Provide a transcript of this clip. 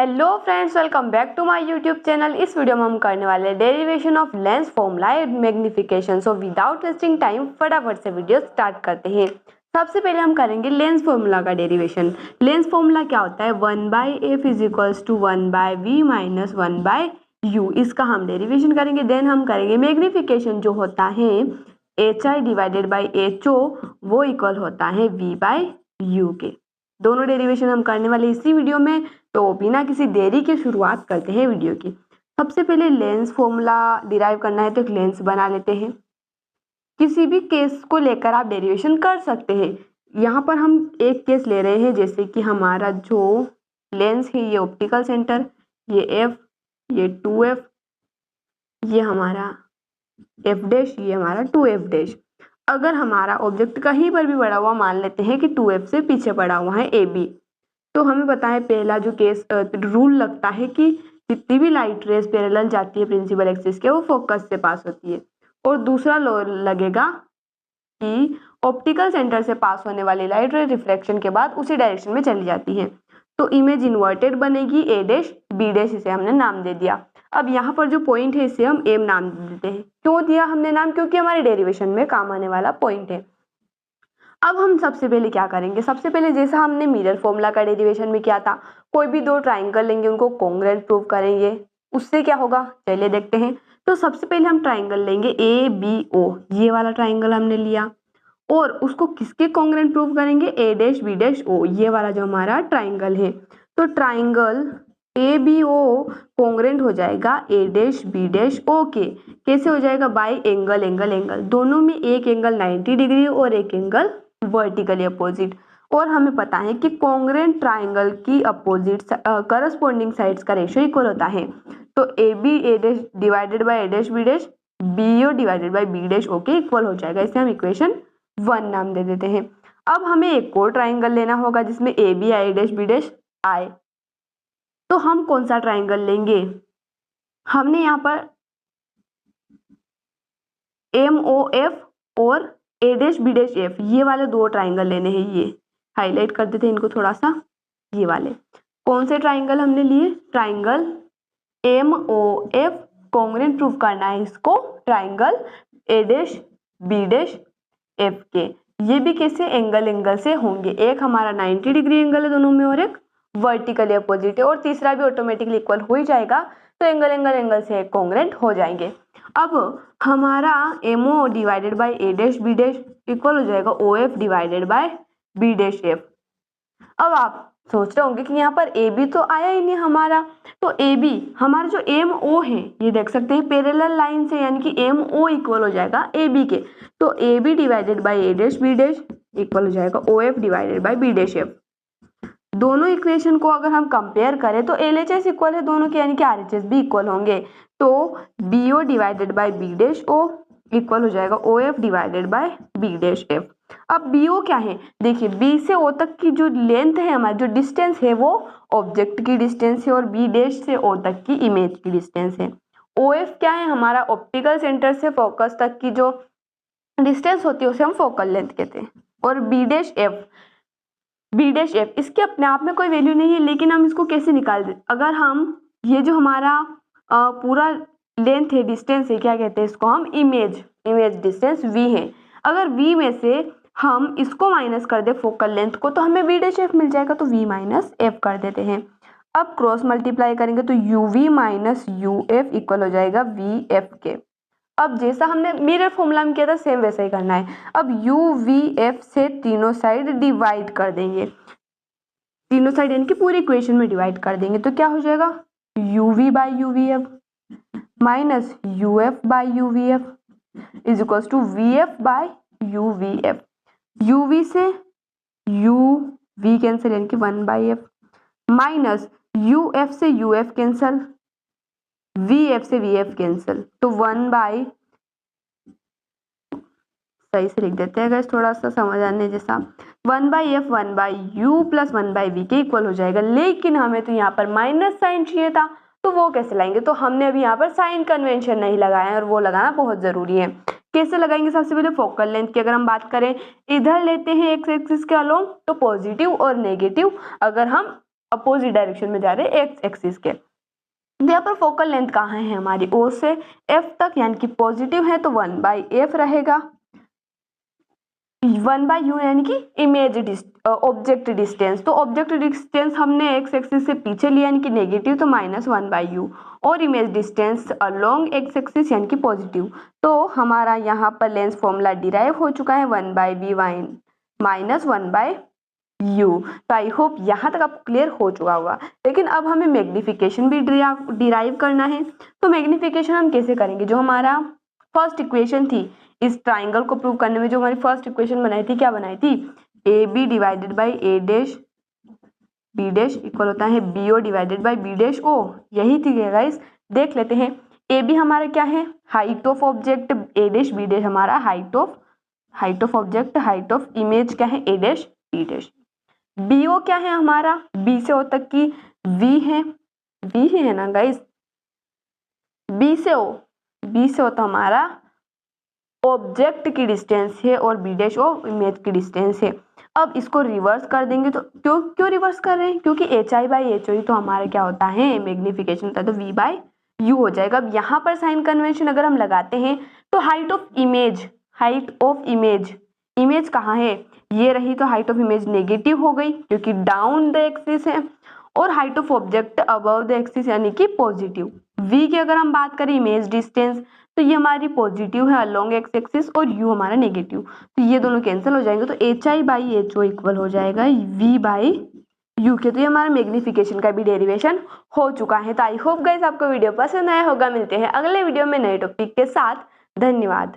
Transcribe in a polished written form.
Hello friends, welcome back to my YouTube channel. इस video में हम करने वाले हैं derivation of lens formula and magnification. So without wasting time फटाफट से वीडियो स्टार्ट करते हैं। सबसे पहले हम करेंगे लेंस फॉर्मूला का डेरिवेशन। लेंस फॉर्मूला क्या होता है? 1/f is equals to 1/v minus 1/u। इसका हम डेरिवेशन करेंगे। देन हम करेंगे मैग्निफिकेशन, जो होता है hi डिवाइडेड बाई ho, वो इक्वल होता है v/u के। दोनों डेरिवेशन हम करने वाले इसी वीडियो में। तो बिना किसी देरी के शुरुआत करते हैं वीडियो की। सबसे पहले लेंस फॉर्मूला डिराइव करना है तो एक लेंस बना लेते हैं। किसी भी केस को लेकर आप डेरिवेशन कर सकते हैं। यहाँ पर हम एक केस ले रहे हैं, जैसे कि हमारा जो लेंस है ये ऑप्टिकल सेंटर, ये f, ये 2f, ये हमारा f डैश, ये हमारा 2f डैश। अगर हमारा ऑब्जेक्ट कहीं पर भी बढ़ा हुआ, मान लेते हैं कि 2f से पीछे पड़ा हुआ है AB, तो हमें पता है पहला जो केस रूल लगता है कि जितनी भी लाइट रेस पैरेलल जाती है प्रिंसिपल एक्सिस के, वो फोकस से पास होती है। और दूसरा लॉ लगेगा कि ऑप्टिकल सेंटर से पास होने वाली लाइट रे रिफ्लेक्शन के बाद उसी डायरेक्शन में चली जाती है, तो इमेज इन्वर्टेड बनेगी। A डैश B डैश, इसे हमने नाम दे दिया। अब यहाँ पर जो पॉइंट है इसे हम एम नाम देते हैं। क्यों दिया हमने नाम? क्योंकि हमारे डेरिवेशन में काम आने वाला पॉइंट है। अब हम सबसे पहले क्या करेंगे? सबसे पहले जैसा हमने मिरर फॉर्मूला का डेरिवेशन में किया था, कोई भी दो ट्राइंगल लेंगे, उनको कॉन्ग्रुएंट प्रूव करेंगे। उससे क्या होगा, चलिए देखते हैं। तो सबसे पहले हम ट्राइंगल लेंगे ABO, ये वाला ट्राइंगल हमने लिया, और उसको किसके कॉन्ग्रुएंट प्रूव करेंगे? A dash B dash O, ये वाला जो हमारा ट्राइंगल है। तो ट्राइंगल ABO कॉन्ग्रुएंट हो जाएगा A dash B dash O के। कैसे हो जाएगा? बाय एंगल एंगल एंगल, दोनों में एक एंगल 90 डिग्री और एक एंगल वर्टिकली अपोजिट। और हमें पता है कि कॉन्ग्रुएंट ट्राइंगल की अपोजिट करस्पॉन्डिंग साइड्स का रेशियो इक्वल होता है। तो AB A dash divided by A dash B dash BO divided by B dash O के इक्वल हो जाएगा। इसे हम इक्वेशन 1 नाम दे देते हैं। अब हमें एक और ट्राइंगल लेना होगा जिसमें AB A dash B dash आए। तो हम कौन सा ट्राइंगल लेंगे? हमने यहाँ पर MOF और A dash B dash F, ये वाले दो ट्राइंगल लेने हैं। ये हाईलाइट कर देते हैं इनको थोड़ा सा। ये वाले कौन से ट्राइंगल हमने लिए? ट्राइंगल MOF कॉन्ग्रुएंट प्रूव करना है इसको triangle A dash B dash F के। ये भी कैसे? एंगल एंगल से होंगे। एक हमारा 90 डिग्री एंगल है दोनों में, और एक वर्टिकली अपोजिट है, और तीसरा भी ऑटोमेटिकली इक्वल हो ही जाएगा। तो एंगल एंगल एंगल से कॉन्ग्रुएंट हो जाएंगे। अब हमारा MO divided by A dash B dash equal हो जाएगा OF divided by B dash F। अब आप सोच रहे होंगे कि यहाँ पर AB तो आया ही नहीं हमारा। तो AB हमारा जो MO है, ये देख सकते हैं पैरेलल लाइन से, यानी कि MO इक्वल हो जाएगा AB के। तो AB divided by A dash B dash equal हो जाएगा OF divided by B dash F। दोनों इक्वेशन को अगर हम कंपेयर करें तो LHS इक्वल है दोनों के, यानी कि RHS भी इक्वल होंगे। तो BO divided by B dash O equal हो जाएगा OF divided by B dash F। अब BO क्या है? देखिए, B से O तक की जो लेंथ है, हमारी जो डिस्टेंस है, वो ऑब्जेक्ट की डिस्टेंस है, और B डैश से O तक की इमेज की डिस्टेंस है। OF क्या है? हमारा ऑप्टिकल सेंटर से फोकस तक की जो डिस्टेंस होती है उसे हम फोकल लेंथ कहते हैं। और B डैश F इसके अपने आप में कोई वैल्यू नहीं है, लेकिन हम इसको कैसे निकाल दें? अगर हम ये जो हमारा पूरा लेंथ है, डिस्टेंस है, क्या कहते हैं इसको हम? इमेज डिस्टेंस V है। अगर V में से हम इसको माइनस कर दे फोकल लेंथ को, तो हमें V डैश F मिल जाएगा। तो V माइनस F कर देते हैं। अब क्रॉस मल्टीप्लाई करेंगे तो UV माइनस UF इक्वल हो जाएगा VF के। अब जैसा हमने मिरर फॉर्मूला में किया था, सेम वैसा ही करना है। अब UVF से तीनों साइड डिवाइड कर देंगे, तीनों साइड यानी कि पूरी इक्वेशन में डिवाइड कर देंगे। तो क्या हो जाएगा? UV by UVF minus UF by UVF is equals to VF by UVF। UV से UV कैंसिल, यानी कि 1/F, माइनस UF से UF कैंसिल, VF से VF कैंसिल, तो 1/, सही से लिख देते हैं गाइस थोड़ा सा समझ आने जैसा, 1/F 1/U प्लस 1/V के इक्वल हो जाएगा। लेकिन हमें तो यहाँ पर माइनस साइन चाहिए था, तो वो कैसे लाएंगे? तो हमने अभी यहाँ पर साइन कन्वेंशन नहीं लगाया है, और वो लगाना बहुत जरूरी है। कैसे लगाएंगे? सबसे पहले फोकल लेंथ की अगर हम बात करें, इधर लेते हैं एक्स एक्सिस के अलोंग, तो पॉजिटिव और नेगेटिव अगर हम अपोजिट डायरेक्शन में जा रहे हैं एक्स एक्सिस के। यहाँ पर फोकल लेंथ कहाँ है हमारी, ओ से एफ तक, यानी कि पॉजिटिव है तो 1/f रहेगा। 1/u यानी कि इमेज ऑब्जेक्ट डिस्टेंस, तो ऑब्जेक्ट डिस्टेंस हमने एक्स एक्सिस से पीछे लिया यानी कि नेगेटिव, तो -1/u, और image distance along X axis यानी कि पॉजिटिव। तो हमारा यहाँ पर लेंस फॉर्मूला डिराइव हो चुका है 1/v माइनस 1/u। तो आई होप यहाँ तक आपको क्लियर हो चुका होगा। लेकिन अब हमें मैग्निफिकेशन भी डिराइव करना है। तो मैग्निफिकेशन हम कैसे करेंगे, जो हमारा फर्स्ट इक्वेशन थी इस ट्राइंगल को प्रूव करने में, जो हमारी फर्स्ट इक्वेशन बनाई थी, क्या बनाई थी, A B divided by A dash B dash equal होता है B O divided by B dash O, यही थी गाइस। देख लेते हैं, ए बी हमारा क्या है, height of object, A dash B dash हमारा height of object, height of image क्या है, A dash B dash. B O क्या है हमारा, बी से ओ तक की वी है, वी है ना गाइस, बी से ओ तो हमारा ऑब्जेक्ट की डिस्टेंस है और बी डैश ओ इमेज की डिस्टेंस है। अब इसको रिवर्स कर देंगे, तो क्यों रिवर्स कर रहे हैं, क्योंकि H I by H O तो हमारा क्या होता है, मैग्निफिकेशन होता है, तो वी बाई यू हो जाएगा। अब यहाँ पर साइन कन्वेंशन अगर हम लगाते हैं तो हाइट ऑफ इमेज कहाँ है, ये रही, तो हाइट ऑफ इमेज नेगेटिव हो गई क्योंकि डाउन द एक्सिस है, और height of object above the axis यानी कि पॉजिटिव। वी की अगर हम बात करें इमेज डिस्टेंस, तो ये हमारी पॉजिटिव है अलोंग एक्स एक्सिस, और यू हमारा नेगेटिव, तो ये दोनों कैंसिल हो जाएंगे, तो H I by H O equal हो जाएगा वी बाई यू के। तो ये हमारा मैग्निफिकेशन का भी डेरिवेशन हो चुका है। तो आई होप गाइस आपको वीडियो पसंद आया होगा। मिलते हैं अगले वीडियो में नए टॉपिक के साथ। धन्यवाद।